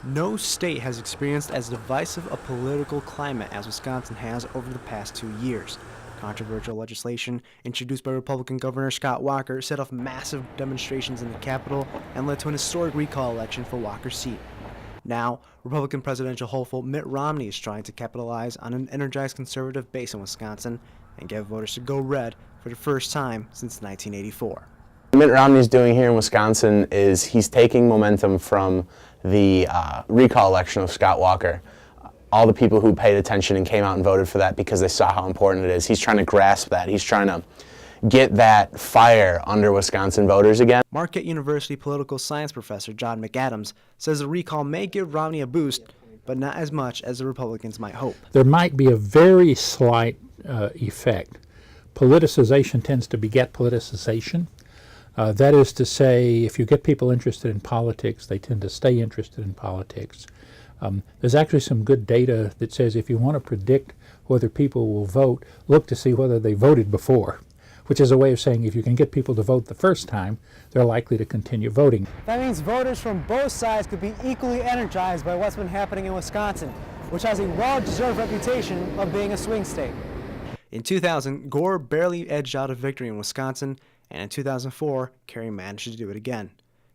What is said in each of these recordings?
No state has experienced as divisive a political climate as Wisconsin has over the past 2 years. Controversial legislation introduced by Republican Governor Scott Walker set off massive demonstrations in the Capitol and led to an historic recall election for Walker's seat. Now, Republican presidential hopeful Mitt Romney is trying to capitalize on an energized conservative base in Wisconsin and get voters to go red for the first time since 1984. What Mitt Romney is doing here in Wisconsin is he's taking momentum from the recall election of Scott Walker. All the people who paid attention and came out and voted for that because they saw how important it is. He's trying to grasp that. He's trying to get that fire under Wisconsin voters again. Marquette University political science professor John McAdams says the recall may give Romney a boost, but not as much as the Republicans might hope. There might be a very slight effect. Politicization tends to beget politicization. That is to say, if you get people interested in politics, they tend to stay interested in politics. There's actually some good data that says if you want to predict whether people will vote, look to see whether they voted before, which is a way of saying if you can get people to vote the first time, they're likely to continue voting. That means voters from both sides could be equally energized by what's been happening in Wisconsin, which has a well-deserved reputation of being a swing state. In 2000, Gore barely edged out a victory in Wisconsin, and in 2004, Kerry managed to do it again.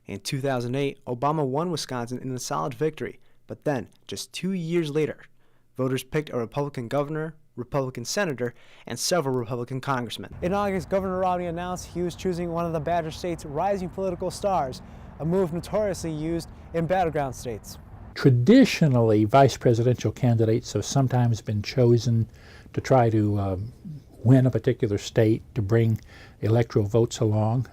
In 2008, Obama won Wisconsin in a solid victory, but then, just 2 years later, voters picked a Republican governor, Republican senator, and several Republican congressmen. In August, Governor Romney announced he was choosing one of the Badger State's rising political stars, a move notoriously used in battleground states. Traditionally, vice presidential candidates have sometimes been chosen to try to win a particular state, to bring electoral votes along.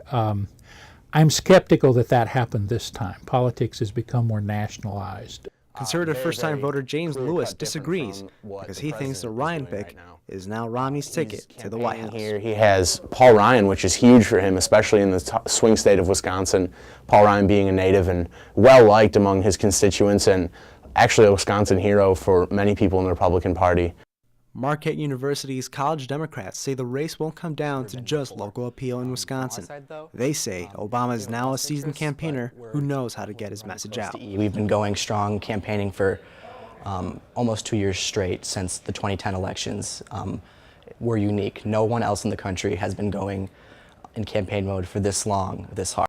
I'm skeptical that that happened this time. Politics has become more nationalized. Conservative first-time voter James Lewis disagrees because he thinks the Ryan pick is now Romney's ticket to the White House. Here he has Paul Ryan, which is huge for him, especially in the swing state of Wisconsin. Paul Ryan being a native and well-liked among his constituents and actually a Wisconsin hero for many people in the Republican Party. Marquette University's college Democrats say the race won't come down to just local appeal in Wisconsin. They say Obama is now a seasoned campaigner who knows how to get his message out. We've been going strong campaigning for almost 2 years straight since the 2010 elections. We're unique. No one else in the country has been going in campaign mode for this long, this hard.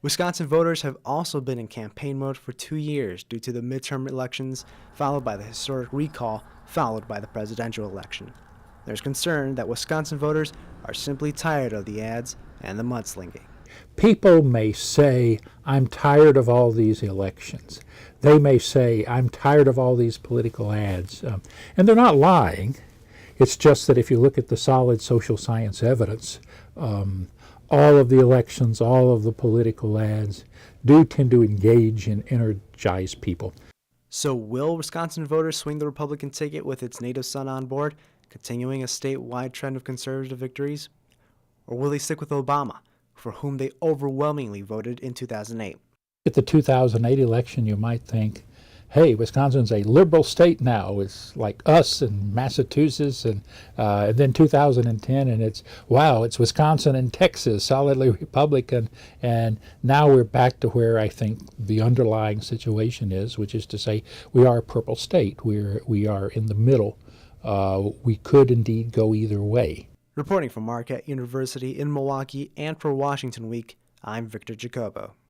Wisconsin voters have also been in campaign mode for 2 years due to the midterm elections, followed by the historic recall, followed by the presidential election. There's concern that Wisconsin voters are simply tired of the ads and the mudslinging. People may say, I'm tired of all these elections. They may say, I'm tired of all these political ads. And they're not lying. It's just that if you look at the solid social science evidence, all of the elections, all of the political ads do tend to engage and energize people. So will Wisconsin voters swing the Republican ticket with its native son on board, continuing a statewide trend of conservative victories? Or will they stick with Obama, for whom they overwhelmingly voted in 2008? At the 2008 election, you might think, hey, Wisconsin's a liberal state now. It's like us and Massachusetts, and then 2010, and it's, wow, it's Wisconsin and Texas, solidly Republican. And now we're back to where I think the underlying situation is, which is to say we are a purple state. We are in the middle. We could indeed go either way. Reporting from Marquette University in Milwaukee and for Washington Week, I'm Victor Jacobo.